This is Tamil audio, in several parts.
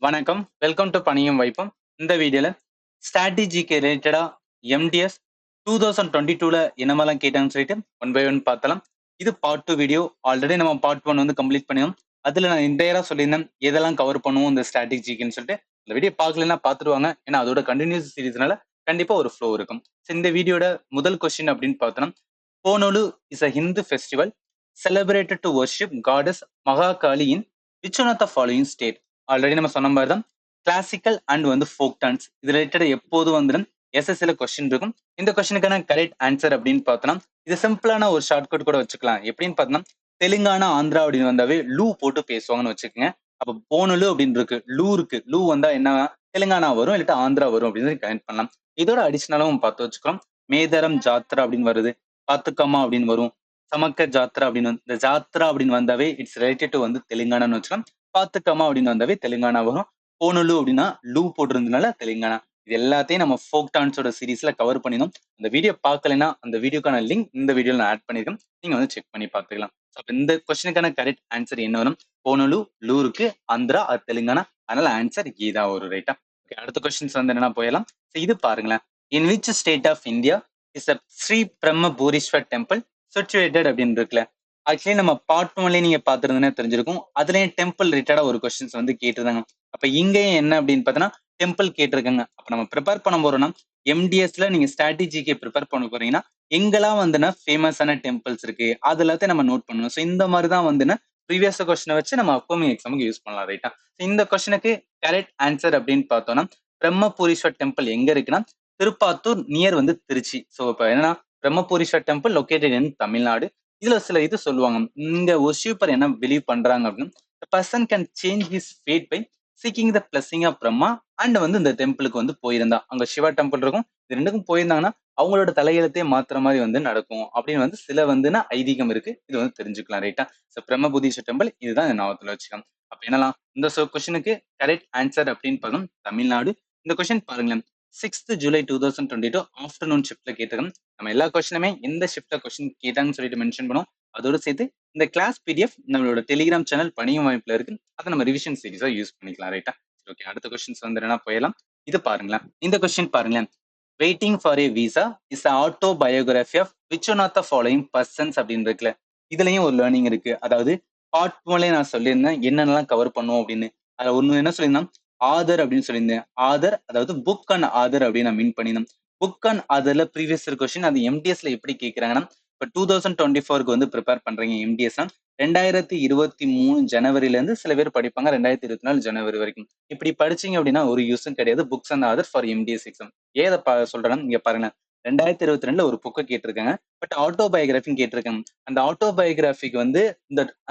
வணக்கம். வெல்கம் டு பணியும் வைப்போம். இந்த வீடியோல ஸ்ட்ராட்டஜிக்கு ரிலேட்டடா எம்டிஎஸ் 2022ல என்னமெல்லாம் கேட்டாங்கன்னு சொல்லிட்டு ஒன் பை ஒன் பார்த்தலாம். இது பார்ட் 2 வீடியோ. ஆல்ரெடி நம்ம பார்ட் 1 வந்து கம்ப்ளீட் பண்ணினோம். அதுல நான் என்டையரா சொல்லியிருந்தேன் எதெல்லாம் கவர் பண்ணுவோம் இந்த ஸ்ட்ராட்டஜிக்குன்னு சொல்லிட்டு. இந்த வீடியோ பார்க்கலன்னா பார்த்துட்டு வாங்க. ஏன்னா அதோட கண்டினியூஸ் சீரிஸ்னால கண்டிப்பா ஒரு ஃப்ளோ இருக்கும். இந்த வீடியோட முதல் கொஸ்டின் அப்படின்னு பார்த்தோம்னா, Bonalu is a Hindu festival celebrated to worship goddess Mahakali in which one of the following state. Already நம்ம சொன்ன மாதிரி தான் கிளாசிக்கல் அண்ட் வந்து ஃபோக் டான்ஸ் இது ரிலேட்டட் எப்போதும் வந்து எஸ்எஸ்சில கொஸ்டின் இருக்கும். இந்த கொஸ்டினுக்கான கரெக்ட் ஆன்சர் அப்படின்னு பார்த்தோம்னா இது சிம்பிளான ஒரு ஷார்ட்கட் கூட வச்சுக்கலாம். எப்படின்னு பார்த்தோம்னா தெலுங்கானா ஆந்திரா அப்படின்னு வந்தாவே லூ போட்டு பேசுவாங்கன்னு வச்சுக்கோங்க. அப்ப போனலு அப்படின்னு இருக்கு, லூ இருக்கு, லூ வந்தா என்ன தெலுங்கானா வரும் இல்லாட்டா ஆந்திரா வரும் அப்படின்னு கனெக்ட் பண்ணலாம். இதோட அடிஷனலும் பார்த்து வச்சுக்கிறோம். மேதரம் ஜாத்ரா அப்படின்னு வருது, பாத்துக்கம்மா அப்படின்னு வரும், சமக்க ஜாத்ரா அப்படின்னு இந்த ஜாத்ரா அப்படின்னு வந்தாவே இட்ஸ் ரிலேட்டட் டு வந்து தெலுங்கானான்னு வச்சுக்கலாம். பாத்துக்கம்மா அப்படின்னு வந்தாவே தெலுங்கானா வரும். போனலு அப்படின்னா லூ போட்டிருந்ததுனால தெலுங்கானா. இது எல்லாத்தையும் நம்ம ஃபோக் டான்ஸோட சீரீஸ்ல கவர் பண்ணினோம். அந்த வீடியோ பார்க்கலைன்னா அந்த வீடியோக்கான லிங்க் இந்த வீடியோல நான் ஆட் பண்ணிருக்கேன். நீங்க வந்து செக் பண்ணி பார்த்துக்கலாம். இந்த கொஸ்டினுக்கான கரெக்ட் ஆன்சர் என்ன வரும்? போனலு, லூ இருக்கு, ஆந்திரா அது தெலுங்கானா. அதனால ஆன்சர் இதா வரும். ரைட்டா? அடுத்த கொஸ்டின்ஸ் வந்து என்னன்னா போயிடலாம். இது பாருங்களேன். In which state of India is a Shri Brahma Pureeswar temple situated அப்படின்னு இருக்குல்ல. ஆக்சுவலி நம்ம பார்ட் ஒன்லயே நீங்க பாத்துருந்தீங்கன்னா தெரிஞ்சிருக்கும். அதுலயும் டெம்பிள் ரிலேட்டடா ஒரு கொஸ்டின்ஸ் வந்து கேட்டிருந்தாங்க. அப்ப இங்கேயும் என்ன அப்படின்னு பார்த்தோன்னா டெம்பிள் கேட்டிருக்காங்க. அப்ப நம்ம ப்ரிப்பேர் பண்ண போறோம்னா எம்டிஎஸ்ல நீங்க ஸ்ட்ராட்டஜிக்கு ப்ரிப்பேர் பண்ண போறீங்கன்னா எங்கெல்லாம் வந்துன்னா ஃபேமஸான டெம்பிள்ஸ் இருக்கு அது எல்லாத்தையும் நம்ம நோட் பண்ணணும். ஸோ இந்த மாதிரி தான் வந்துன்னா ப்ரீவியஸ் கொஸ்டினை வச்சு நம்ம அப்கமிங் எக்ஸாமுக்கு யூஸ் பண்ணலாம். ரைட்டா? இந்த கொஸ்டினுக்கு கரெக்ட் ஆன்சர் அப்படின்னு பார்த்தோம்னா பிரம்மபுரீஸ்வர் டெம்பிள் எங்க இருக்குன்னா திருப்பாத்தூர் நியர் வந்து திருச்சி. ஸோ இப்போ என்னன்னா பிரம்மபுரீஸ்வர் டெம்பிள் லொக்கேட்டட் இன் தமிழ்நாடு. இதுல சில இது சொல்லுவாங்க. இங்க ஒர்ஷிப்பர் என்ன பிலீவ் பண்றாங்க அப்படின்னு person can change his fate by seeking the blessing of Brahma and வந்து இந்த டெம்பிளுக்கு வந்து போயிருந்தா அங்க சிவா டெம்பிள் இருக்கும். இது ரெண்டுக்கும் போயிருந்தாங்கன்னா அவங்களோட தலையெழுத்தையே மாத்துற மாதிரி வந்து நடக்கும் அப்படின்னு வந்து சில வந்துன்னா ஐதீகம் இருக்கு. இது வந்து தெரிஞ்சுக்கலாம். ரைட்டா? ஸோ பிரம்மபுதீஸ்வர் டெம்பிள் இதுதான் ஞாபகத்துல வச்சுக்கலாம். அப்ப என்னலாம் இந்த கொஸ்டினுக்கு கரெக்ட் ஆன்சர் அப்படின்னு பார்த்தோம் தமிழ்நாடு. இந்த கொஸ்டின் பாருங்களேன். 6th July 2022 ஆஃப்டர்நூன் ஷிஃப்ட்ல கேட்டிருக்கோம். நம்ம எல்லா கொஸ்டினுமே எந்த ஷிஃப்ட்ல கொஸ்டின் கேட்டாங்கன்னு சொல்லிட்டு மென்ஷன் பண்ணோம். அதோட சேர்த்து இந்த கிளாஸ் பிடிஎஃப் நம்மளோட டெலிகிராம் சேனல் பணியும் வாய்ப்புல இருக்கு. அதை நம்ம ரிவிஷன் சீரிஸா யூஸ் பண்ணிக்கலாம். ரைட்டா? ஓகே, அடுத்த கொஸ்டின்ஸ் வந்து என்ன போயிடலாம். இது பாருங்களேன். இந்த கொஸ்டின் பாருங்களேன். Waiting for a visa is autobiography of which one of the following persons அப்படின்னு இருக்குல்ல. இதுலயும் ஒரு லேர்னிங் இருக்கு. அதாவது பார்ட் ஒன்லயே நான் சொல்லியிருந்தேன் என்னென்னலாம் கவர் பண்ணுவோம் அப்படின்னு. அதுல ஒண்ணு என்ன சொல்லியிருந்தேன், ஆதர் அப்படின்னு சொல்லியிருந்தேன். ஆதர் அதாவது புக் அண்ட் ஆதர் அப்படின்னு நான் மீன் பண்ணினேன். புக் அண்ட் ஆதர்ல ப்ரீவியஸ் கொஸ்டின் அது எம்டிஎஸ்ல எப்படி கேட்கறாங்கன்னா இப்போ 2024க்கு வந்து ப்ரிப்பேர் பண்றீங்க எம்டிஎஸ் 2023 ஜனவரில இருந்து சில பேர் படிப்பாங்க 2024 ஜனவரி வரைக்கும். இப்படி படிச்சீங்க அப்படின்னா ஒரு யூஸும் கிடையாது. Books and author for MTS exam. ஏதை சொல்றேன்னா இங்க பாருங்க. 2022ல ஒரு புக்கை கேட்டிருக்காங்க. பட் ஆட்டோ பயோகிராஃபின்னு கேட்டிருக்காங்க. அந்த ஆட்டோ பயோகிராஃபிக்கு வந்து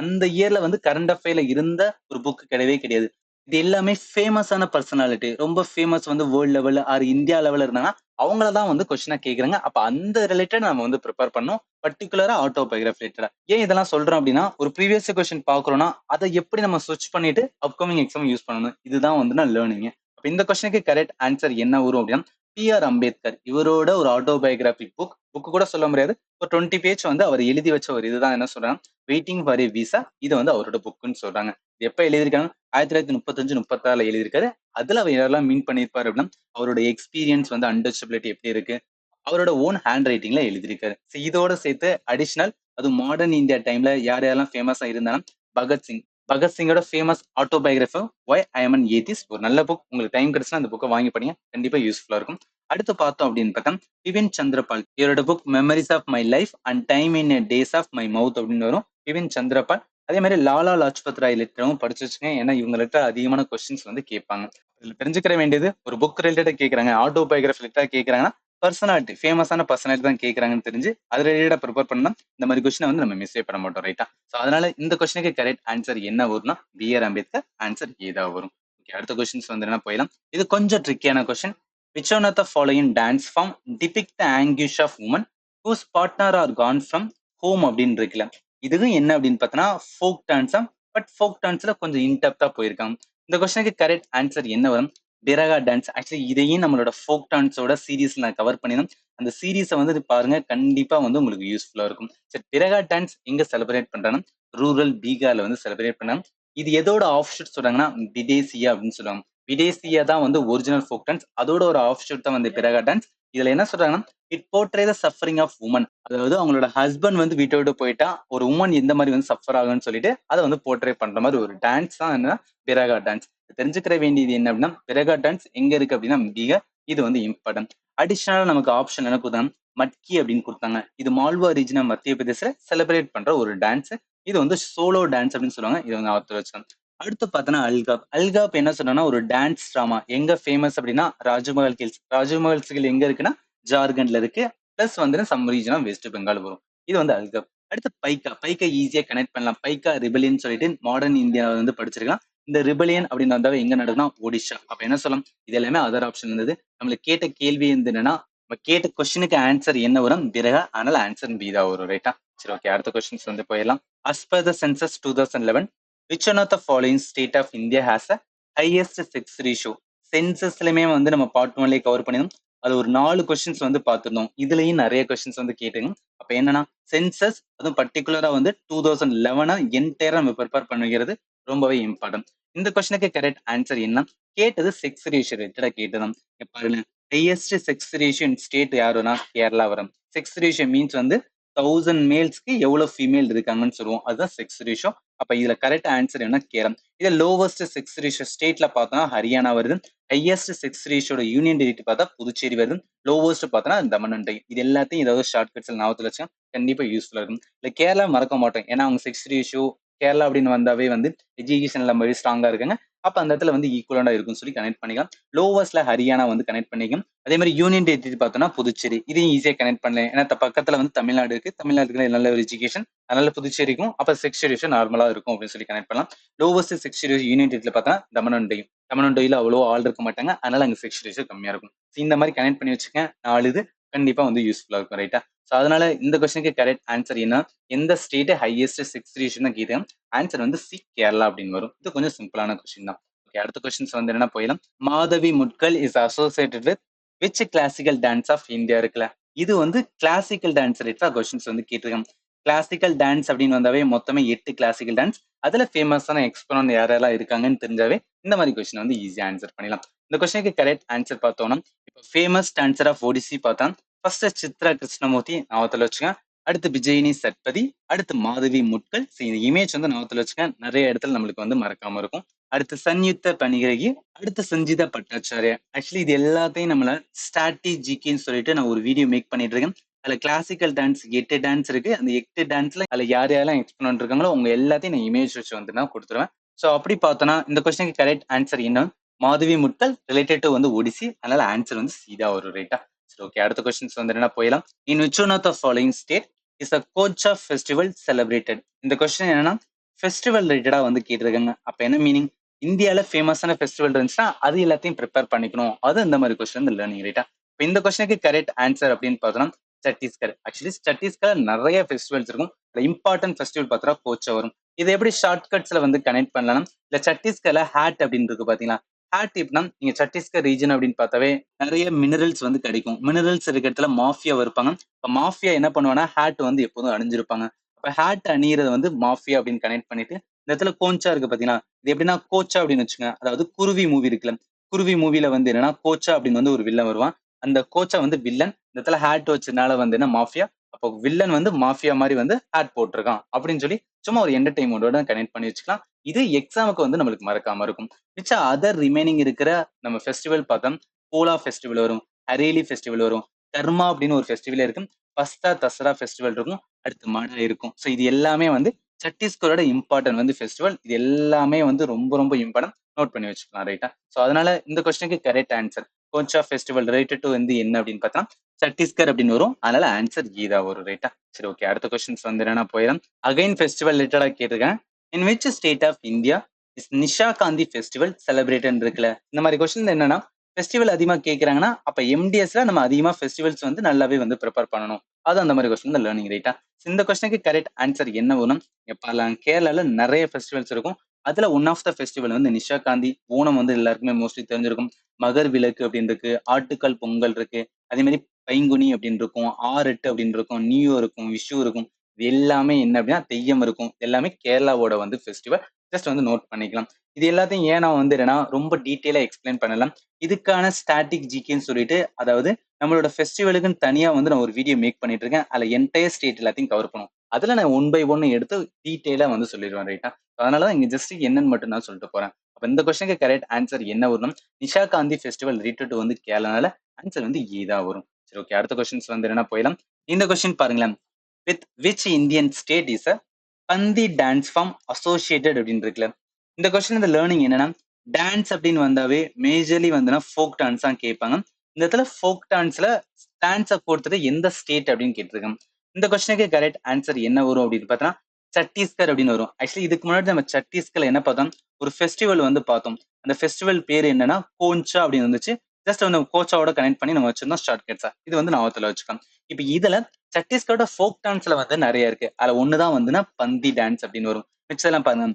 அந்த இயர்ல வந்து கரண்ட் அஃபேர்ல இருந்த ஒரு புக் கிடையவே கிடையாது. இது எல்லாமே ஃபேமஸான பர்சனாலிட்டி. ரொம்ப ஃபேமஸ் வந்து வேர்ல்ட் லெவல்ல ஆர் இந்தியா லெவல்ல இருந்தாங்கன்னா அவங்கள தான் வந்து கொஸ்டினா கேக்குறாங்க. அப்ப அந்த ரிலேட்டட் நம்ம வந்து ப்ரிப்பேர் பண்ணோம். பர்டிகுலரா ஆட்டோ பயோகிராஃபி ரிலேட்டடா. ஏன் இதெல்லாம் சொல்றோம் அப்படின்னா ஒரு ப்ரீவியஸ் கொஸ்டின் பாக்குறோம்னா அதை எப்படி நம்ம ஸ்விட்ச் பண்ணிட்டு அப்கமிங் எக்ஸாம் யூஸ் பண்ணணும். இதுதான் வந்து நான் லேர்னிங். அப்ப இந்த கொஸ்டினுக்கு கரெக்ட் ஆன்சர் என்ன வரும் அப்படின்னா பி.ஆர். அம்பேத்கர் இவரோட ஒரு ஆட்டோ பயோகிராபிக் புக் கூட சொல்ல முடியாது. ஒரு 20 பேஜ் வந்து அவர் எழுதி வச்ச ஒரு இதுதான் என்ன சொல்றாங்க வெயிட்டிங் ஃபார் ஏ விசா. இது வந்து அவரோட புக்குன்னு சொல்றாங்க. இது எப்ப எழுதியிருக்காங்க 1935-36 எழுதியிருக்காரு. அதுல அவர் யாரெல்லாம் மீன் பண்ணியிருப்பாரு அப்படின்னா அவரோட எக்ஸ்பீரியன்ஸ் வந்து அன்டச்சபிலிட்டி எப்படி இருக்கு அவரோட ஓன் ஹேண்ட் ரைட்டிங்ல எழுதியிருக்காரு. இதோட சேர்த்து அடிஷனல் அது மாடர்ன் இந்தியா டைம்ல யார் யாரெல்லாம் ஃபேமஸா இருந்தாலும் Bhagat Singh பகத்சிங்கோட famous auto biography Y I am an atheist ஒரு நல்ல புக். உங்களுக்கு டைம் கிடைச்சுன்னா அந்த புக்கை வாங்கி படிங்க. கண்டிப்பா யூஸ்ஃபுல்லா இருக்கும். அடுத்து பார்த்தோம் அப்படின்னு பார்த்தா பிபின் சந்திரபால் இவரோட book memories of my life and time in days of my mouth அப்படின்னு வரும். பிபின் சந்திரபால். அதே மாதிரி லாலா லாஜ்பத் ராய் லிட்டரும் படிச்சு வச்சுங்க. ஏன்னா இவங்க லிட்டர் அதிகமான கொஸ்டின்ஸ் வந்து கேட்பாங்க. இதுல தெரிஞ்சுக்கிற வேண்டியது ஒரு புக் ரிலேட்டடா கேட்கறாங்க, ஆட்டோ பயோகிராஃபி ரிலேட்டடா கேட்கறாங்கன்னா பர்சனாலிட்டி ஃபேமஸான பர்சனாலிட்டி தான் கேட்கறாங்கன்னு தெரிஞ்சு அது ரிலேட்டடா ப்ரிப்பேர் பண்ணா இந்த மாதிரி கொஸ்டினை வந்து நம்ம மிஸ்ஸே பண்ண மாட்டோம். ரைட்டா? ஸோ அதனால இந்த கொஸ்டினுக்கு கரெக்ட் ஆன்சர் என்ன வரும்னா பி.ஆர். அம்பேத்கர் ஆன்சர் ஏதா வரும். ஓகே, அடுத்த கொஸ்டின்ஸ் வந்து என்ன போயிடலாம். இது கொஞ்சம் ட்ரிக்கியான question. Which one of the following dance form depict the anguish of women whose partner are gone from home அப்படின்னு இருக்குல்ல. இதுவும் என்ன அப்படின்னு பார்த்தோன்னா ஃபோக் டான்ஸா. பட் ஃபோக் டான்ஸ்ல கொஞ்சம் இன்டெப்தா போயிருக்காங்க. இந்த கொஸ்டினுக்கு கரெக்ட் ஆன்சர் என்ன வரும்? டிரகா டான்ஸ். ஆக்சுவலி இதையும் நம்மளோட ஃபோக் டான்ஸோட சீரீஸ்ல நான் கவர் பண்ணினோம். அந்த சீரீஸை வந்து பாருங்க, கண்டிப்பா வந்து உங்களுக்கு யூஸ்ஃபுல்லா இருக்கும். சரி, டிரகா டான்ஸ் எங்க செலிப்ரேட் பண்றாங்கன்னா ரூரல் பீகார்ல வந்து செலிப்ரேட் பண்ணாங்க. இது எதோட ஆஃப் ஷூட் சொல்றாங்கன்னா விதேசியா அப்படின்னு சொல்லுவாங்க. விதேசியா தான் வந்து ஒரிஜினல் ஃபோக் டான்ஸ். அதோட ஒரு ஆஃப் ஷூட் தான் வந்து பிரகா டான்ஸ். இதுல என்ன சொல்றாங்கன்னா it portray the suffering of woman. அதாவது அவங்களோட ஹஸ்பண்ட் வந்து வீட்டை விட்டு போயிட்டா ஒரு உமன் எந்த மாதிரி வந்து சஃபர் ஆகும்னு சொல்லிட்டு அதை வந்து போர்ட்ரே பண்ற மாதிரி ஒரு டான்ஸ் தான் என்ன பிரகா டான்ஸ். தெரிஞ்சுக்கிற வேண்டியது என்ன அப்படின்னா பிரகா டான்ஸ் எங்க இருக்கு அப்படின்னா மிக இது வந்து இம்பார்ட்டன்ட். அடிஷனலா நமக்கு ஆப்ஷன் என்ன கொடுத்தாங்க மட்கி அப்படின்னு கொடுத்தாங்க. இது மால்வா ரீஜனா மத்திய பிரதேசல செலிப்ரேட் பண்ற ஒரு டான்ஸ். இது வந்து சோலோ டான்ஸ் அப்படின்னு சொல்லுவாங்க. இது வந்து ஆத்தர் வச்சாங்க. அடுத்து பார்த்தோன்னா அல்காப். அல்காப் என்ன சொன்னா ஒரு டான்ஸ் ட்ராமா. எங்க ஃபேமஸ் அப்படின்னா ராஜ்மஹல் ஹில்ஸ். ராஜ்மஹல் ஹில்ஸ் எங்க இருக்குன்னா ஜார்க்கண்ட்ல இருக்கு. பிளஸ் வந்து சம் ரீஜனா வெஸ்ட் பெங்கால் வரும். இது வந்து அல்காப். அடுத்து பைக்கா. பைக்கா ஈஸியா கனெக்ட் பண்ணலாம். பைக்கா ரிபலியன் சொல்லிட்டு மாடர்ன் இந்தியா வந்து படிச்சிருக்கலாம். இந்த ரிபலியன் அப்படின்னு வந்தாவே எங்க நடக்குதுன்னா ஒடிஷா. அப்ப என்ன சொல்லலாம் இது எல்லாமே அதர் ஆப்ஷன் இருந்தது. நம்மளுக்கு கேட்ட கேள்வி என்னன்னா நம்ம கேட்ட கொஸ்டினுக்கு ஆன்சர் என்ன வரும் பிரகா. அதனால ஆன்சர் பி தான் வரும். ரைட்டா? சரி, ஓகே. அடுத்த கொஸ்டின்ஸ் வந்து போயிடலாம். As per the census 2011, which one of the following state of India has a highest sex ratio? சென்சஸ்லயுமே வந்து நம்ம பார்ட் ஒன்லயே கவர் பண்ணிருந்தோம். அது ஒரு 4 கொஸ்டின்ஸ் வந்து பார்த்திருந்தோம். இதுலயும் நிறைய கொஸ்டின்ஸ் வந்து கேட்டுங்க. அப்ப என்னன்னா சென்சஸ் அதுவும் பர்டிகுலரா வந்து 2011 என்டையரா நம்ம ப்ரிப்பேர் பண்ணுகிறது ரொம்பவே இம்பார்ட்டன்ட். இந்த கொஸ்டினுக்கு கரெக்ட் ஆன்சர் என்ன? கேட்டது செக்ஸ் ரேஷியோ ரிலேட்டடா கேட்டதான். பாருங்க ஹையஸ்ட் செக்ஸ் ரேஷியோ இன் ஸ்டேட் யாருன்னா கேரளா வரும். செக்ஸ் ரேஷியோ மீன்ஸ் வந்து 1000 மேல்ஸ்க்கு எவ்வளவு ஃபீமேல் இருக்காங்கன்னு சொல்லுவோம். அதுதான் செக்ஸ் ரேஷியோ. அப்ப இதுல கரெக்ட் ஆன்சர் என்ன கேரம். இது லோவஸ்ட் செக்ஸ் ரேஷியோ ஸ்டேட்ல பார்த்தோம்னா ஹரியானா வருது. ஹையஸ்ட் செக்ஸ் ரேஷியோட யூனியன் டெரிட்டரி பார்த்தா புதுச்சேரி வருது. லோவஸ்ட் பார்த்தோம்னா தமனண்டை. இது எல்லாத்தையும் ஏதாவது ஷார்ட் கட்ஸ்ல ஞாபகத்துல வச்சா கண்டிப்பா யூஸ்ஃபுல்லா இருக்கும். இல்ல கேரளா மறக்க மாட்டோம். ஏன்னா அவங்க செக்ஸ் ரேஷியோ கேரளா அப்படின்னு வந்தாவே வந்து எஜுகேஷன்ல ரொம்ப ஸ்ட்ராங்கா இருக்காங்க. அப்ப அந்த இடத்துல வந்து ஈக்குவலண்டா இருக்கும்னு சொல்லி கனெக்ட் பண்ணிக்கலாம். லோவஸ்ட்ல ஹரியானா வந்து கனெக்ட் பண்ணிக்கலாம். அதே மாதிரி யூனியன் டெரிட்டரி பார்த்தோம்னா புதுச்சேரி. இதையும் ஈஸியா கனெக்ட் பண்ணலாம். ஏன்னா பக்கத்துல வந்து தமிழ்நாடு இருக்கு. தமிழ்நாட்டுல நல்ல ஒரு எஜுகேஷன். அதனால புதுச்சேரிக்கும் அப்ப செக்ஸ் ரேஷியோ நார்மலா இருக்கும் அப்படின்னு சொல்லி கனெக்ட் பண்ணலாம். லோவஸ்ட் செக்ஸ் ரேஷியோ யூனியன் டெரிட்டரியில பார்த்தா தமனண்டையும். தமனண்டையில அவ்வளோ ஆள் இருக்க மாட்டாங்க. அதனால அங்க செக்ஸ் ரேஷியோ கம்மியா இருக்கும். இந்த மாதிரி கனெக்ட் பண்ணி வச்சுக்க 4 இது கண்டிப்பா வந்து யூஸ்ஃபுல்லா இருக்கும். ரைட்டா? சோ அதனால இந்த கொஸ்டினுக்கு கரெக்ட் ஆன்சர் என்ன? எந்த ஸ்டேட் ஹையஸ்ட் செக்ஸ் ரேஷியோ தான் கேட்டேன். ஆன்சர் வந்து சி கேரளா அப்படின்னு வரும். இது கொஞ்சம் சிம்பிளான கொஸ்டின் தான். ஓகே, அடுத்த கொஸ்டின்ஸ் வந்து என்ன போயிடலாம். Madhavi Mudgal is associated with which classical dance of India இருக்குல்ல. இது வந்து கிளாசிக்கல் டான்ஸ் ரிலேட்டடா கொஸ்டின்ஸ் வந்து கேட்டிருக்காங்க. கிளாசிக்கல் டான்ஸ் அப்படின்னு வந்தாவே மொத்தமே 8 கிளாசிக்கல் டான்ஸ். அதுல ஃபேமஸான எக்ஸ்போனன்ட் யாரெல்லாம் இருக்காங்கன்னு தெரிஞ்சாவே இந்த மாதிரி கொஸ்டின் வந்து ஈஸியா ஆன்சர் பண்ணிடலாம். இந்த கொஸ்டினுக்கு கரெக்ட் ஆன்சர் பார்த்தோம்னா இப்போ ஃபேமஸ் டான்சர் ஆஃப் ஒடிசி பார்த்தா ஃபர்ஸ்ட் சித்ரா கிருஷ்ணமூர்த்தி ஞாபகத்துல வச்சுக்க. அடுத்து விஜயினி சத்பதி, அடுத்து மாதவி முட்கள். இந்த இமேஜ் வந்து ஞாபகத்துல வச்சுக்க. நிறைய இடத்துல நம்மளுக்கு வந்து மறக்காம இருக்கும். அடுத்து சன்யுக்த பனிகரகி, அடுத்து சஞ்சிதா பட்டாச்சாரியா. ஆக்சுவலி இது எல்லாத்தையும் நம்மள ஸ்ட்ராட்டஜிக்குன்னு சொல்லிட்டு நான் ஒரு வீடியோ மேக் பண்ணிட்டு இருக்கேன். அதுல கிளாசிக்கல் டான்ஸ் 8 டான்ஸ் இருக்கு. அந்த 8 டான்ஸ்ல அதுல யார் யாரெல்லாம் எக்ஸ்போனன்ட் இருக்காங்களோ உங்க எல்லாத்தையும் நான் இமேஜ் வச்சு வந்து நான் கொடுத்துருவேன். ஸோ அப்படி பார்த்தோன்னா இந்த கொஸ்டினுக்கு கரெக்ட் ஆன்சர் என்ன? மாதவி முட்கள் ரிலேட்டட் டு வந்து ஒடிசி. அதனால ஆன்சர் வந்து சீதா வரும். ரைட்டா? சரி, ஓகே. அடுத்த கொஸ்டின்ஸ் வந்து என்ன போயிடலாம். In which one of the following state is a கோச்சா ஃபெஸ்டிவல் செலிப்ரேட்டட்? இந்த கொஸ்டின் என்னன்னா ஃபெஸ்டிவல் ரிலேட்டடா வந்து கேட்டிருக்காங்க. அப்ப என்ன மீனிங்? இந்தியால ஃபேமஸான ஃபெஸ்டிவல் இருந்துச்சுன்னா அது எல்லாத்தையும் ப்ரிப்பேர் பண்ணிக்கணும். அது இந்த மாதிரி கொஸ்டின் வந்து லேர்னிங். ரைட்டா? இப்போ இந்த கொஸ்டினுக்கு கரெக்ட் ஆன்சர் அப்படின்னு பார்த்தோம்னா சத்தீஸ்கர். ஆக்சுவலி சத்தீஸ்கர் நிறைய ஃபெஸ்டிவல்ஸ் இருக்கும். இம்பார்ட்டன்ட் ஃபெஸ்டிவல் பார்த்தா கோச்சா வரும். இதை எப்படி ஷார்ட் கட்ஸ்ல வந்து கனெக்ட் பண்ணலாம்? இல்ல சத்தீஸ்கர்ல ஹேட் அப்படின்னு இருக்கு பாத்தீங்களா? ஹேட் இப்பனா நீங்க சத்தீஸ்கர் ரீஜன் அப்படின்னு பார்த்தாவே நிறைய மினரல்ஸ் வந்து கிடைக்கும். மினரல்ஸ் இருக்க இடத்துல மாஃபியா இருப்பாங்க. இப்ப மாஃபியா என்ன பண்ணுவாங்கன்னா ஹேட் வந்து எப்போதும் அணிஞ்சிருப்பாங்க. அப்ப ஹேட் அணியறத வந்து மாஃபியா அப்படின்னு கனெக்ட் பண்ணிட்டு இந்த இடத்துல கோச்சா இருக்கு பாத்தீங்களா? இது எப்படின்னா கோச்சா அப்படின்னு வச்சுங்க. அதாவது குருவி மூவி இருக்குல்ல. குருவி மூவில வந்து என்னன்னா கோச்சா அப்படின்னு வந்து ஒரு வில்லன் வருவான். அந்த கோச்சா வந்து வில்லன். இந்த இடத்துல ஹேட் வச்சதுனால வந்து என்ன மாஃபியா. அப்போ வில்லன் வந்து மாஃபியா மாதிரி வந்து ஹேட் போட்டிருக்கான் அப்படின்னு சொல்லி சும்மா ஒரு என்டர்டைன்மெண்டோட கனெக்ட் பண்ணி வச்சுக்கலாம். இது எக்ஸாமுக்கு வந்து நம்மளுக்கு மறக்காம இருக்கும். மிச்சம் அதர் ரிமைனிங் இருக்கிற நம்ம ஃபெஸ்டிவல் பார்த்தோம். போலா ஃபெஸ்டிவல் வரும். ஹரேலி ஃபெஸ்டிவல் வரும். கர்மா அப்படின்னு ஒரு ஃபெஸ்டிவல் இருக்கும். பஸ்தா தசரா ஃபெஸ்டிவல் இருக்கும். அடுத்து மடா இருக்கும். ஸோ இது எல்லாமே வந்து சத்தீஸ்கரோட இம்பார்ட்டன்ட் வந்து ஃபெஸ்டிவல். இது எல்லாமே வந்து ரொம்ப ரொம்ப இம்பார்ட்டன்ட். நோட் பண்ணி வச்சுக்கலாம். ரைட்டா? ஸோ அதனால இந்த கொஸ்டினுக்கு correct answer Kotecha festival related to வந்து என்ன அப்படின்னு பார்த்தா சத்தீஸ்கர் அப்படின்னு வரும். அதனால ஆன்சர் கீதா வரும். ரைட்டா? சரி, ஓகே. அடுத்த கொஸ்டின்ஸ் வந்து என்னன்னா போயிடும். அகைன் ஃபெஸ்டிவல் ரிலேட்டடா கேட்டிருக்கேன். In which state of India is Nishagandhi festival செலிப்ரேட்னு இருக்குல்ல. இந்த மாதிரி கொஸ்டின் என்னன்னா ஃபெஸ்டிவல் அதிகமா கேட்கறாங்கன்னா அப்ப எம்டிஎஸ்ல நம்ம அதிகமா ஃபெஸ்டிவல்ஸ் வந்து நல்லாவே வந்து ப்ரிப்பேர் பண்ணணும். அது அந்த மாதிரி கொஸ்டின் தான் லேர்னிங். ரைட்டா? இந்த கொஸ்டினுக்கு கரெக்ட் ஆன்சர் என்ன வரும்? கேரளால நிறைய ஃபெஸ்டிவல்ஸ் இருக்கும். அதுல ஒன் ஆஃப் த ஃபெஸ்டிவல் வந்து நிஷா காந்தி. ஓணம் வந்து எல்லாருக்குமே மோஸ்ட்லி தெரிஞ்சிருக்கும். மகர் விளக்கு அப்படின்னு இருக்கு. ஆட்டுக்கல் பொங்கல் இருக்கு. அதே மாதிரி பைங்குனி அப்படின்னு இருக்கும். 6/8 அப்படின்னு இருக்கும். நியூ இருக்கும். விஷு இருக்கும். இது எல்லாமே என்ன அப்படின்னா தெய்யம் இருக்கும். எல்லாமே கேரளாவோட வந்து ஃபெஸ்டிவல். ஜஸ்ட் வந்து நோட் பண்ணிக்கலாம். இது எல்லாத்தையும் ஏன் நான் வந்து என்னன்னா ரொம்ப டீட்டெயிலா எக்ஸ்பிளைன் பண்ணலாம். இதுக்கான ஸ்டாட்டிக் ஜிகேன்னு சொல்லிட்டு, அதாவது நம்மளோட ஃபெஸ்டிவலுக்குன்னு தனியா வந்து நான் ஒரு வீடியோ மேக் பண்ணிட்டு இருக்கேன். அதுல என்டையர் ஸ்டேட் எல்லாத்தையும் கவர் பண்ணுவோம். அதுல நான் ஒன் பை ஒன் எடுத்து டீட்டெயிலா வந்து சொல்லிடுவேன் ரைட்டா. அதனால தான் இங்க ஜஸ்ட் என்னன்னு மட்டும் நான் சொல்லிட்டு போறேன். அப்ப இந்த கொஸ்டினுக்கு கரெக்ட் ஆன்சர் என்ன வரும்னா, நிஷா காந்தி ஃபெஸ்டிவல் ரிலேட்டட் வந்து கேரளானால ஆன்சர் வந்து ஏ தான் வரும். சரி ஓகே, அடுத்த கொஸ்டின்ஸ் வந்து என்ன போயிடலாம். இந்த கொஸ்டின் பாருங்களேன். With which Indian state is அ பந்தி டான்ஸ் ஃபார்ம் அசோசியேட்டட் அப்படின்னு இருக்குல்ல. இந்த கொஸ்டின் இந்த லேர்னிங் என்னன்னா, டான்ஸ் அப்படின்னு வந்தாவே மேஜர்லி வந்துன்னா ஃபோக் டான்ஸ் தான் கேட்பாங்க. இந்த இடத்துல ஃபோக் டான்ஸ்ல டான்ஸை பொறுத்தது எந்த ஸ்டேட் அப்படின்னு கேட்டிருக்காங்க. இந்த கொஸ்டினுக்கு கரெக்ட் ஆன்சர் என்ன வரும் அப்படின்னு பார்த்தோம்னா சத்தீஸ்கர் அப்படின்னு வரும். ஆக்சுவலி இதுக்கு முன்னாடி நம்ம சத்தீஸ்கர்ல என்ன பார்த்தோம், ஒரு ஃபெஸ்டிவல் வந்து பார்த்தோம். அந்த ஃபெஸ்டிவல் பேர் என்னன்னா கோன்ச்சா அப்படின்னு இருந்துச்சு. ஜஸ்ட் வந்து கோச்சாவோட கனெக்ட் பண்ணி நம்ம வச்சிருந்தோம் ஷார்ட் கட்ஸா. இது வந்து ஞாபகத்துல வச்சுக்கலாம். இப்ப இதுல சத்தீஸ்கரோட ஃபோக் டான்ஸ்ல வந்து நிறைய இருக்கு. அதுல ஒண்ணுதான் வந்துன்னா பந்தி டான்ஸ் அப்படின்னு வரும். மிச்சதெல்லாம் பாருங்க,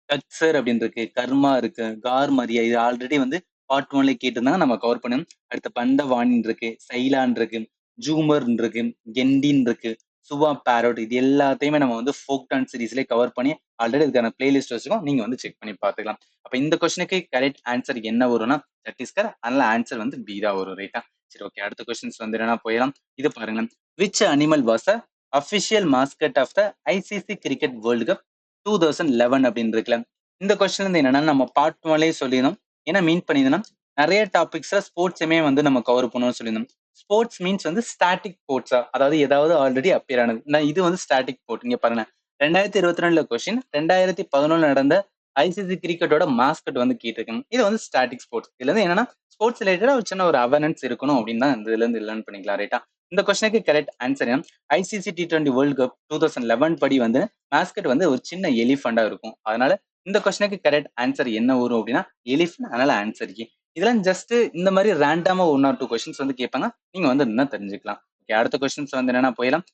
கட்சர் அப்படின்னு இருக்கு, கர்மா இருக்கு, கார் மரியா, இது ஆல்ரெடி வந்து பார்ட் ஒன்ல கேட்டிருந்தாங்க, நம்ம கவர் பண்ணோம். அடுத்து பண்டவாணின் இருக்கு, சைலான் இருக்கு, ஜூமர் இருக்கு, கெண்டின் இருக்கு, சுவா பேரோட், இது எல்லாத்தையுமே நம்ம வந்து ஃபோக் டான்ஸ் சீரிஸ்லேயே கவர் பண்ணி ஆல்ரெடி இதுக்கான பிளேலிஸ்ட் வச்சுக்கோம். நீங்க வந்து செக் பண்ணி பார்த்துக்கலாம். அப்ப இந்த கொஸ்டினுக்கு கரெக்ட் ஆன்சர் என்ன வரும்னா சத்தீஸ்கர். அதனால ஆன்சர் வந்து பி தான் வரும் ரைட்டா. சரி ஓகே, அடுத்த கொஸ்டின்ஸ் வந்து என்னன்னா போயிடலாம். இது பாருங்க, which animal was a official mascot of the ICC cricket world cup 2011 அப்படின்னு இருக்குல்ல. இந்த கொஸ்டின் வந்து என்னன்னா நம்ம பார்ட் ஒன்லயே சொல்லிடணும். என்ன மீன் பண்ணியிருந்தோம்னா நிறைய டாபிக்ஸ்ல ஸ்போர்ட்ஸுமே வந்து நம்ம கவர் பண்ணணும்னு சொல்லியிருந்தோம். ஸ்போர்ட்ஸ் மீன்ஸ் வந்து ஸ்டாட்டிக் ஸ்போர்ட்ஸா, அதாவது ஏதாவது ஆல்ரெடி அப்பியர் ஆனது. இது வந்து ஸ்டாட்டிக் ஸ்போர்ட். இங்க பாருங்க, 2022 கொஸ்டின் 2011 நடந்த ஐசிசி கிரிக்கெட்டோட மாஸ்கட் வந்து கேட்டிருக்காங்க. இது வந்து ஸ்டாட்டிக் ஸ்போர்ட்ஸ். இதுல இருந்து என்னன்னா ஸ்போர்ட்ஸ் ரிலேட்டடா ஒரு சின்ன ஒரு அவேர்னஸ் இருக்கணும் அப்படின்னு தான் இதுல இருந்து லேர்ன் பண்ணிக்கலாம் ரைட்டா. இந்த கொஸ்டினுக்கு கரெக்ட் ஆன்சர் என்ன, ஐசிசி T20 வேர்ல்டு கப் 2011 படி வந்து மாஸ்கட் வந்து ஒரு சின்ன எலிஃபண்டா இருக்கும். அதனால இந்த கொஸ்டினுக்கு கரெக்ட் ஆன்சர் என்ன வரும் அப்படின்னா எலிஃபண்ட். அதனால ஆன்சர் ஏ. இதெல்லாம் ஜஸ்ட் இந்த மாதிரி ரேண்டமா 1 or 2 கொஸ்டின்ஸ் வந்து கேட்பாங்க. நீங்க வந்து இன்னும் தெரிஞ்சுக்கலாம். ஓகே, அடுத்த கொஸ்டின்ஸ் வந்து என்னன்னா போயிடலாம்.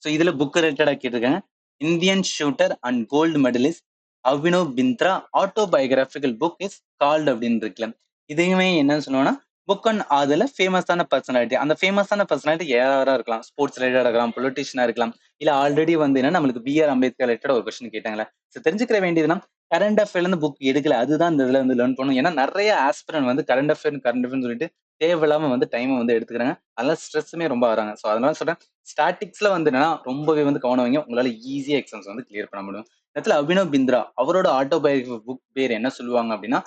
ஸோ இதுல புக் ரிலேட்டடா கேட்டிருக்காங்க. Indian shooter and gold medalist Abhinav Bindra autobiographical book is called அப்படின்னு இருக்குல்ல. இதையுமே என்னன்னு சொல்லுவோம்னா புக் அண்ட் அதுல ஃபேமஸான பர்சனாலிட்டி. அந்த ஃபேமஸான பர்சனாலிட்டி யாரா இருக்கலாம், ஸ்போர்ட்ஸ் ரிலேட்டடா இருக்கலாம், பொலிட்டிஷியனா இருக்கலாம், இல்ல ஆல்ரெடி வந்து என்ன நம்மளுக்கு B.R. அம்பேத்கர் ரிலேட்டட் ஒரு கொஸ்டின் கேட்டாங்களே. ஸோ தெரிஞ்சுக்கிற வேண்டியதுன்னா கரண்ட் அஃபேர்ல இருந்து புக் எடுக்கல, அதுதான் இந்த இதுல வந்து லேர்ன் பண்ணணும். ஏன்னா நிறைய ஆஸ்பிரன் வந்து கரண்ட் அஃபேர்னு சொல்லிட்டு தேவையில்லாம வந்து டைமை வந்து எடுத்துக்கிறாங்க. அதனால ஸ்ட்ரெஸ்ஸுமே ரொம்ப வராங்க. ஸோ அதனால சொல்றேன், ஸ்டாட்டிக்ஸ்ல வந்து என்னன்னா ரொம்பவே வந்து கவனம் வைங்க. உங்களால ஈஸியா எக்ஸாம்ஸ் வந்து கிளியர் பண்ண முடியும். இடத்துல அபினவ் பிந்த்ரா அவரோட ஆட்டோபயோகிராபி புக் பேர் என்ன சொல்லுவாங்க அப்படின்னா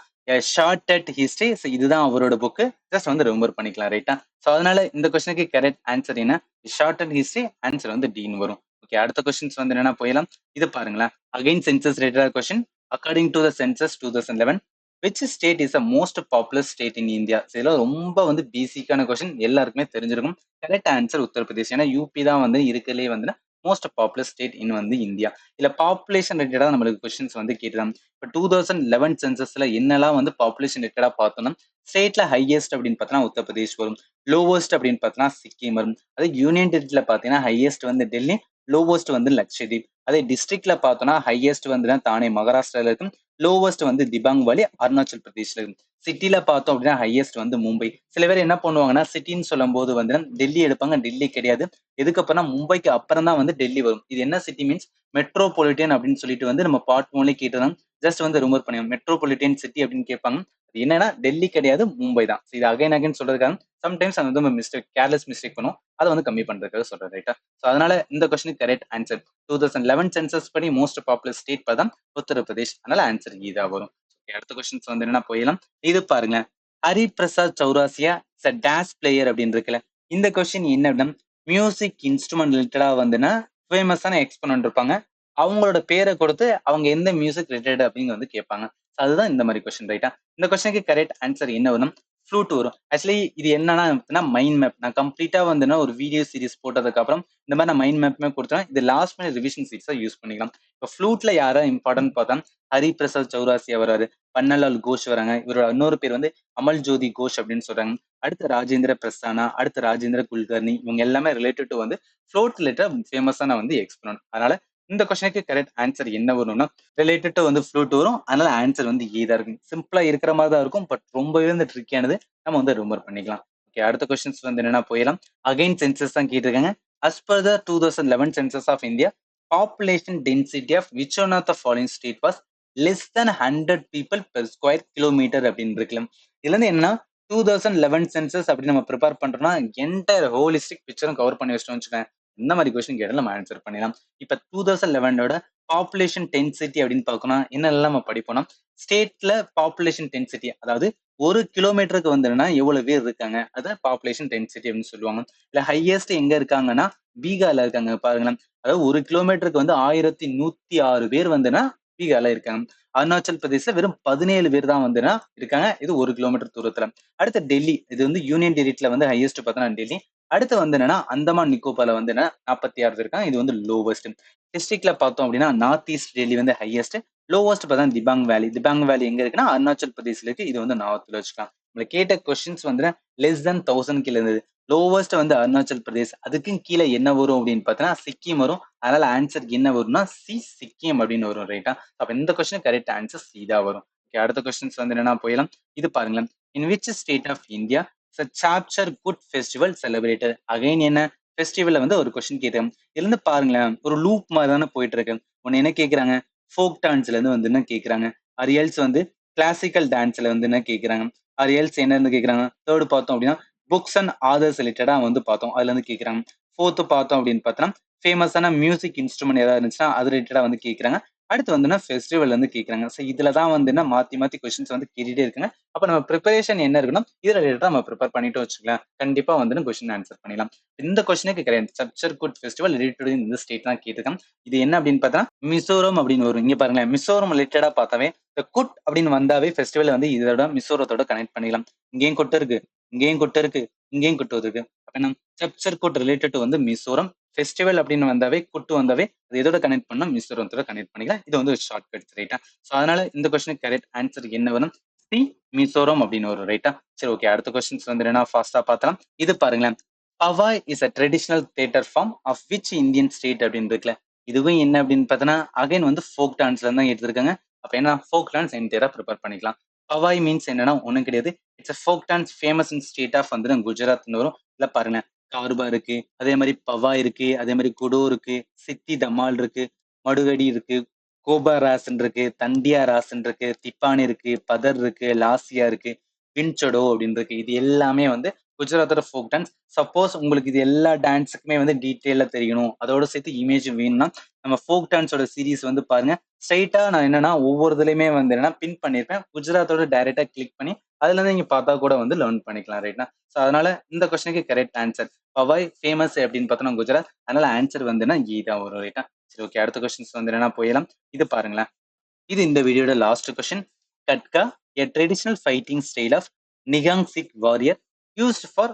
ஷார்ட் அட் ஹிஸ்டரி. இதுதான் அவரோட புக்கு. ஜஸ்ட் வந்து ரிமெம்பர் பண்ணிக்கலாம் ரைட்டா. ஸோ அதனால இந்த கொஸ்டினுக்கு கரெக்ட் ஆன்சர் என்ன, ஷார்ட் அண்ட் ஹிஸ்டரி. ஆன்சர் வந்து டீன் வரும். ஓகே, அடுத்த கொஸ்டின்ஸ் வந்து என்னன்னா போயிடலாம். இது பாருங்களேன், again census related question. According to the census 2011 which state is a most popular state in India. இதெல்லாம் ரொம்ப வந்து பேசிக்கான கொஸ்டின், எல்லாருக்குமே தெரிஞ்சிருக்கும். Correct answer Uttar Pradesh. ஏன்னா யூபி தான் வந்து இருக்கிறதுலே வந்து மோஸ்ட் பாப்புலர் ஸ்டேட் இன் வந்து இந்தியா. இல்ல பாப்புலேஷன் ரிலேட்டடா நம்மளுக்கு கொஸ்டின்ஸ் வந்து கேட்கலாம். இப்போ 2011 சென்சஸ்ல என்னெல்லாம் வந்து பாப்புலேஷன் ரிலேட்டடா பார்த்தோம்னா ஸ்டேட்ல ஹையஸ்ட் அப்படின்னு பார்த்தோம்னா உத்தரப்பிரதேஷ் வரும். லோவஸ்ட் அப்படின்னு பார்த்தோம்னா சிக்கிம் வரும். அதே யூனியன் டெரிட்டரியில பார்த்தீங்கன்னா ஹையஸ்ட் வந்து டெல்லி, லோவஸ்ட் வந்து லட்சதீப். அதே டிஸ்ட்ரிக்ட்ல பார்த்தோம்னா ஹையஸ்ட் வந்து தானே மகாராஷ்டிரால இருக்கும், லோவஸ்ட் வந்து திபாங் வேலி அருணாச்சல் பிரதேஷ்ல இருக்கும். சிட்டில பார்த்தோம் அப்படின்னா ஹையஸ்ட் வந்து மும்பை. சில பேர் என்ன பண்ணுவாங்கன்னா சிட்டின்னு சொல்லும் போது வந்து டெல்லி எடுப்பாங்க. டெல்லி கிடையாது. எதுக்கப்புறம்னா மும்பைக்கு அப்புறம் தான் வந்து டெல்லி வரும். இது என்ன சிட்டி மீன்ஸ் மெட்ரோபாலிட்டன் அப்படின்னு சொல்லிட்டு வந்து நம்ம பார்ட் ஒன்லயே கேட்டுதான். ஜஸ்ட் வந்து ரிமூவ் பண்ணுவோம். மெட்ரோபாலிட்டன் சிட்டி அப்படின்னு கேட்பாங்க. அது என்னன்னா டெல்லி கிடையாது, மும்பை தான். இது அகைன் அகைன் சொல்றதுக்காக சம்டைம்ஸ் அது வந்து மிஸ்டேக், கேர்லெஸ் மிஸ்டேக் பண்ணும். அதை வந்து கம்மி பண்றதுக்காக சொல்றது ரைட்டா. ஸோ அதனால இந்த கொஸ்டினுக்கு கரெக்ட் ஆன்சர் 2011 சென்சஸ் படி மோஸ்ட் பாப்புலர் ஸ்டேட் பார்த்தா உத்தரப்பிரதேஷ். அதனால ஆன்சர் இதா வரும். அடுத்த கொஸ்டின்ஸ் வந்து என்னன்னா போயிடலாம். இது பாருங்க, Hariprasad Chaurasia is a dance player அப்படின்னு இருக்குல்ல. இந்த கொஸ்டின் என்ன அப்படின்னா மியூசிக் இன்ஸ்ட்ருமெண்ட் ரிலேட்டடா வந்துன்னா ஃபேமஸான எக்ஸ்போனன்ட் இருப்பாங்க. அவங்களோட பேரை கொடுத்து அவங்க எந்த மியூசிக் ரிலேட்டட் அப்படின்னு வந்து கேட்பாங்க. அதுதான் இந்த மாதிரி கொஸ்டின் ரைட்டா. இந்த கொஸ்டினுக்கு கரெக்ட் ஆன்சர் என்ன வரும், ஃப்ளூட் வரும். ஆக்சுவலி இது என்னன்னா மைண்ட் மேப். நான் கம்ப்ளீட்டா வந்துன்னா ஒரு வீடியோ சீரிஸ் போட்டதுக்கு அப்புறம் இந்த மாதிரி நான் மைண்ட் மேப்மே கொடுத்தேன். இது லாஸ்ட் மினிட் ரிவிஷன் சீரிஸா யூஸ் பண்ணிக்கலாம். இப்போ ஃப்ளூட்ல யாரா இம்பார்ட்டன்ட் பார்த்தா ஹரிபிரசாத் சௌராசியா வராரு, பன்னலால் கோஷ் வராங்க. இவரோட இன்னொரு பேர் வந்து அமல் ஜோதி கோஷ் அப்படின்னு சொல்றாங்க. அடுத்து ராஜேந்திர பிரசானா, அடுத்து ராஜேந்திர குல்கர்னி. இவங்க எல்லாமே ரிலேட்டட் டு வந்து ஃப்ளூட் ரிலேட்டட் ஃபேமஸான வந்து எக்ஸ்போனன்ட். அதனால இந்த கொஸ்டினுக்கு கரெக்ட் ஆன்சர் என்ன வரும்னா ரிலேட்டட் டு வந்து ஃப்ளூட் வரும். அதனால ஆன்சர் வந்து ஏதா இருக்கும். சிம்பிளா இருக்கிற மாதிரி தான் இருக்கும், பட் ரொம்பவே வந்து ட்ரிக்கியானது. நம்ம வந்து ரிமூவ் பண்ணிக்கலாம். ஓகே, அடுத்த கொஸ்டின்ஸ் வந்து என்னன்னா போயிடலாம். அகைன் சென்சஸ் தான் கேட்டிருக்காங்க. As per the 2011 census of India, population density of which one of the following state was less than 100 people per square kilometer அப்படின்னு இருக்கலாம். இதுல இருந்து என்னன்னா 2011 சென்சஸ் அப்படி நம்ம ப்ரிப்பேர் பண்றோம்னா என்டையர் ஹோலிஸ்டிக் பிக்சரும் கவர் பண்ணி வச்சிட்டோம்னு வச்சுக்கோங்க. இந்த மாதிரி கொஸ்டின் கேட்டாலும் நம்ம ஆன்சர் பண்ணிடலாம். இப்ப 2011ஓட பாப்புலேஷன் டென்சிட்டி அப்படின்னு பார்க்கணும் என்னெல்லாம் நம்ம படிப்போம்னா ஸ்டேட்ல பாப்புலேஷன் டென்சிட்டி, அதாவது ஒரு கிலோமீட்டருக்கு வந்துன்னா எவ்வளவு பேர் இருக்காங்க, அதான் பாப்புலேஷன் டென்சிட்டி அப்படின்னு சொல்லுவாங்க. இல்ல ஹையஸ்ட் எங்க இருக்காங்கன்னா பீகார்ல இருக்காங்க பாருங்களேன். அதாவது ஒரு கிலோமீட்டருக்கு வந்து 1106 பேர் வந்துன்னா பீகார்ல இருக்காங்க. அருணாச்சல் பிரதேச வெறும் 17 பேர் தான் வந்துன்னா இருக்காங்க. இது ஒரு கிலோமீட்டர் தூரத்துல. அடுத்து டெல்லி, இது வந்து யூனியன் டெரிட்டரியில வந்து ஹையஸ்ட் பார்த்தோன்னா டெல்லி. அடுத்து வந்து என்னன்னா அந்தமான் நிக்கோபார்ல வந்து 46 இருக்காங்க. இது வந்து லோவஸ்ட். டிஸ்ட்ரிக்ட்ல பார்த்தோம் அப்படின்னா நார்த் ஈஸ்ட் டெல்லி வந்து ஹையஸ்ட். லோவஸ்ட் பார்த்தா திபாங் வேலி. திபாங் வேலி எங்க இருக்குன்னா அருணாச்சல் பிரதேசில இருக்கு. இது வந்து நார்த்ல வச்சுக்கலாம். நம்மள கேட்ட கொஸ்டின்ஸ் வந்து லெஸ் தென் 1000 கீழ இருந்தது. லோவஸ்ட் வந்து அருணாச்சல் பிரதேஷ், அதுக்கும் கீழே என்ன வரும் அப்படின்னு பார்த்தீங்கன்னா சிக்கிம் வரும். அதனால ஆன்சர் என்ன வரும்னா சி, சிக்கிம் அப்படின்னு வரும். ரைட்டா? அப்ப இந்த கொஸ்டின் கரெக்ட் ஆன்சர் சி தான் வரும். ஓகே, அடுத்த கொஸ்டின்ஸ் வந்து என்னன்னா போயிடலாம். இது பாருங்களேன். In which state of India Chapchar Kut festival celebrated? Again என்ன ஃபெஸ்டிவல்ல வந்து ஒரு கொஸ்டின் கேட்கிறேன். இதுல இருந்து பாருங்களேன், ஒரு லூப் மாதிரி தானே போயிட்டு இருக்கு. ஒன்னு என்ன கேட்கறாங்க, ஃபோக் டான்ஸ்ல இருந்து வந்து என்ன கேட்கறாங்க, அரியல்ஸ் வந்து கிளாசிக்கல் டான்ஸ்ல வந்து என்ன கேட்கறாங்க, அரியல்ஸ் என்ன இருந்து கேட்கறாங்க. தேர்ட் பார்த்தோம் அப்படின்னா புக்ஸ் அண்ட் ஆதர்ஸ் ரிலேட்டடா வந்து பார்த்தோம். அதுல இருந்து கேட்கறாங்க. ஃபோர்த்து பார்த்தோம் அப்படின்னு பார்த்தோம்னா ஃபேமஸான மியூசிக் இன்ஸ்ட்ருமெண்ட் ஏதாவது இருந்துச்சுன்னா அது ரிலேட்டடா வந்து கேட்கறாங்க. அடுத்து வந்துன்னா ஃபெஸ்டிவல் வந்து கேட்கறாங்க. ஸோ இதுல தான் வந்து என்ன மாத்தி மாத்தி கொஸ்டின்ஸ் வந்து கேட்டுட்டே இருக்குங்க. அப்ப நம்ம ப்ரிப்பரேஷன் என்ன இருக்குன்னா இதுல ரிலேட்டடா நம்ம ப்ரிப்பேர் பண்ணிட்டு வச்சுக்கலாம். கண்டிப்பா வந்து கொஸ்டின் ஆன்சர் பண்ணிடலாம். இந்த கொஸ்டினுக்கு கிடையாது. சப்சர் குட் ஃபெஸ்டிவல் ரிலேட்டட் இந்த ஸ்டேட் தான் கேட்டிருக்காங்க. இது என்ன அப்படின்னு பார்த்தா மிசோரம் அப்படின்னு வரும். இங்க பாருங்களேன், மிசோரம் ரிலேட்டடா பார்த்தாவே இந்த குட் அப்படின்னு வந்தாவே ஃபெஸ்டிவல் வந்து இதோட மிசோரத்தோட கனெக்ட் பண்ணிடலாம். இங்கேயும் கொட்டு இருக்கு, இங்கேயும் கொட்டு இருக்கு, இங்கேயும் கொட்டு இருக்கு. அப்ப நம்ம சப்சர் குட் ரிலேட்டட் டு வந்து மிசோரம். ஃபெஸ்டிவல் அப்படின்னு வந்தாவே குட்டு வந்தாவே அது எதோட கனெக்ட் பண்ணா மிசோரத்தோட கனெக்ட் பண்ணிக்கலாம். இது வந்து ஒரு ஷார்ட் கட். ரைட்டா? ஸோ அதனால இந்த கொஸ்டினுக்கு கரெக்ட் ஆன்சர் என்ன வரும், சி, மிசோரம் அப்படின்னு வரும். ரைட்டா? சரி, ஓகே, அடுத்த கொஸ்டின்ஸ் வந்து என்ன ஃபாஸ்டா பார்த்தலாம். இது பாருங்களேன். Bhavai is a traditional theatre form of which Indian state அப்படின்னு இருக்குல்ல. இதுவும் என்ன அப்படின்னு பார்த்தோன்னா அகைன் வந்து ஃபோக் டான்ஸ்ல தான் எடுத்திருக்காங்க. அப்ப என்ன ஃபோக் டான்ஸ் என்டையரா ப்ரிப்பேர் பண்ணிக்கலாம். பவாய் மீன்ஸ் என்னன்னா ஒண்ணும் கிடையாது. It's a folk dance famous in state of வந்து குஜராத்னு வரும். இல்ல பாருங்க, கார்பா இருக்கு, அதே மாதிரி பவாய் இருக்கு, அதே மாதிரி குடோ இருக்கு, சித்தி தமால் இருக்கு, மடுகடி இருக்கு, கோபா ராசன் இருக்கு, தண்டியா ராசன் இருக்கு, திப்பானி இருக்கு, பதர் இருக்கு, லாசியா இருக்கு, வின்சொடோ அப்படின்னு இருக்கு. இது எல்லாமே வந்து குஜராத்தோட ஃபோக் டான்ஸ். சப்போஸ் உங்களுக்கு இது எல்லா டான்ஸுக்குமே வந்து டீட்டெயிலா தெரியணும், அதோட சேர்த்து இமேஜ் வேணும்னா நம்ம ஃபோக் டான்ஸோட சீரிஸ் வந்து பாருங்க. ஸ்ட்ரைட்டா நான் என்னன்னா ஒவ்வொரு இதுலயுமே வந்து என்னன்னா பின் பண்ணிருப்பேன். குஜராத்தோட டைரக்டா கிளிக் பண்ணி அதுல இருந்து நீங்க பார்த்தா கூட வந்து லேர்ன் பண்ணிக்கலாம். ரைட்டா? ஸோ அதனால இந்த கொஸ்டினுக்கு கரெக்ட் ஆன்சர் பவாய் ஃபேமஸ் அப்படின்னு பார்த்தோம்னா குஜராத். அதனால ஆன்சர் வந்துன்னா இ தான் வரும். ரைட்டா? சரி, ஓகே, அடுத்த கொஸ்டின்ஸ் வந்து என்னன்னா போயிடலாம். இது பாருங்களேன். இது இந்த வீடியோட last question. Gatka, a traditional fighting style of Nihang Sikh warrior used for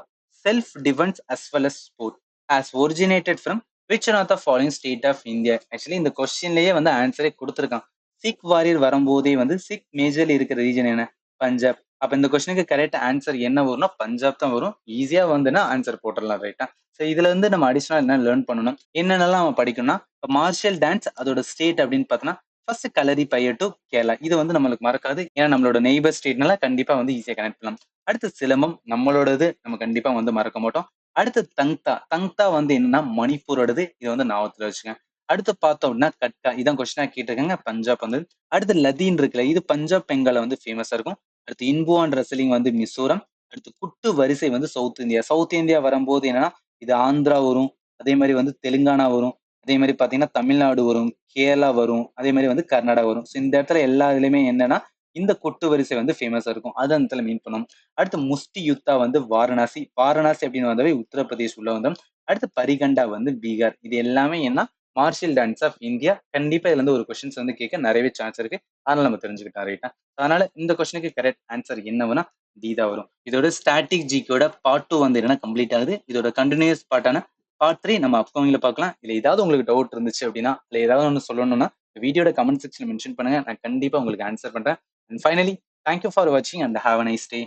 self-defense as well as sport, has originated from which one of the following state of India? Actually இந்த கொஸ்டின்லயே வந்து ஆன்சரே கொடுத்துருக்கான். சிக் வாரியர் வரும்போதே வந்து சிக் மேஜர்ல இருக்கிற ரீஜன் என்ன, பஞ்சாப். அப்ப இந்த கொஸ்டினுக்கு கரெக்ட் ஆன்சர் என்ன வரும்னா பஞ்சாப் தான் வரும். ஈஸியா வந்துன்னா ஆன்சர் போட்டுடலாம். ரைட்டா? ஸோ இதுல இருந்து நம்ம அடிஷனல் என்ன லேர்ன் பண்ணணும், என்னென்னலாம் நம்ம படிக்கணும்னா மார்ஷியல் டான்ஸ் அதோட ஸ்டேட் அப்படின்னு பார்த்தோம்னா first kalari pier to Kerala. இது வந்து நம்மளுக்கு மறக்காது. ஏன்னா நம்மளோட நெய்பர் ஸ்டேட்னால கண்டிப்பா வந்து ஈஸியா கனெக்ட் பண்ணலாம். அடுத்து சிலம்பம் நம்மளோடது, நம்ம கண்டிப்பா வந்து மறக்க மாட்டோம். அடுத்து தங்தா. தங்தா வந்து என்னன்னா மணிப்பூரோடது. இது வந்து ஞாபகத்துல வச்சுங்க. அடுத்து பார்த்தோம் அப்படின்னா கட்கா. இதான் கொஸ்டினா கேட்டிருக்காங்க. பஞ்சாப் வந்து. அடுத்து லதீன் இருக்குல்ல, இது பஞ்சாப் பெங்கால வந்து ஃபேமஸா இருக்கும். அடுத்து இன்பு அண்ட் ரெஸ்லிங் வந்து மிசோரம். அடுத்து குட்டு வரிசை வந்து சவுத் இந்தியா. சவுத் இந்தியா வரும்போது என்னன்னா இது ஆந்திரா வரும், அதே மாதிரி வந்து தெலுங்கானா வரும், அதே மாதிரி பாத்தீங்கன்னா தமிழ்நாடு வரும், கேரளா வரும், அதே மாதிரி வந்து கர்நாடகா வரும். ஸோ இந்த இடத்துல எல்லா இதுலயுமே என்னன்னா இந்த கொட்டு வரிசை வந்து ஃபேமஸா இருக்கும். அது அந்த இடத்துல மீன் பண்ணும். அடுத்து முஸ்டி யுத்தா வந்து வாரணாசி. வாரணாசி அப்படின்னு வந்தாவே உத்தரப்பிரதேஷ் உள்ள வந்தோம். அடுத்து பரிகண்டா வந்து பீகார். இது எல்லாமே என்ன மார்ஷியல் டான்ஸ் ஆஃப் இந்தியா. கண்டிப்பா இதுல இருந்து ஒரு கொஸ்டின்ஸ் வந்து கேட்க நிறையவே சான்ஸ் இருக்கு. அதனால நம்ம தெரிஞ்சுக்கிட்டோம். ரைட்டா? அதனால இந்த கொஸ்டினுக்கு கரெக்ட் ஆன்சர் என்னவுன்னா டி தான் வரும். இதோட ஸ்டாட்டிக் ஜிகோட பார்ட் 2 வந்து என்னன்னா கம்ப்ளீட் ஆகுது. இதோட கண்டினியூஸ் பார்ட்டான பார்ட் 3 நம்ம அப்கமிங்ல பார்க்கலாம். இல்ல ஏதாவது உங்களுக்கு டவுட் இருந்துச்சு அப்படின்னா, இல்ல ஏதாவது ஒன்று சொல்லணும்னா வீடியோட கமெண்ட் செக்ஷன் மென்ஷன் பண்ணுங்க. நான் கண்டிப்பா உங்களுக்கு ஆன்சர் பண்றேன். அண்ட் ஃபைனலி, தேங்க்யூ ஃபார் வாட்சிங் and have a nice day.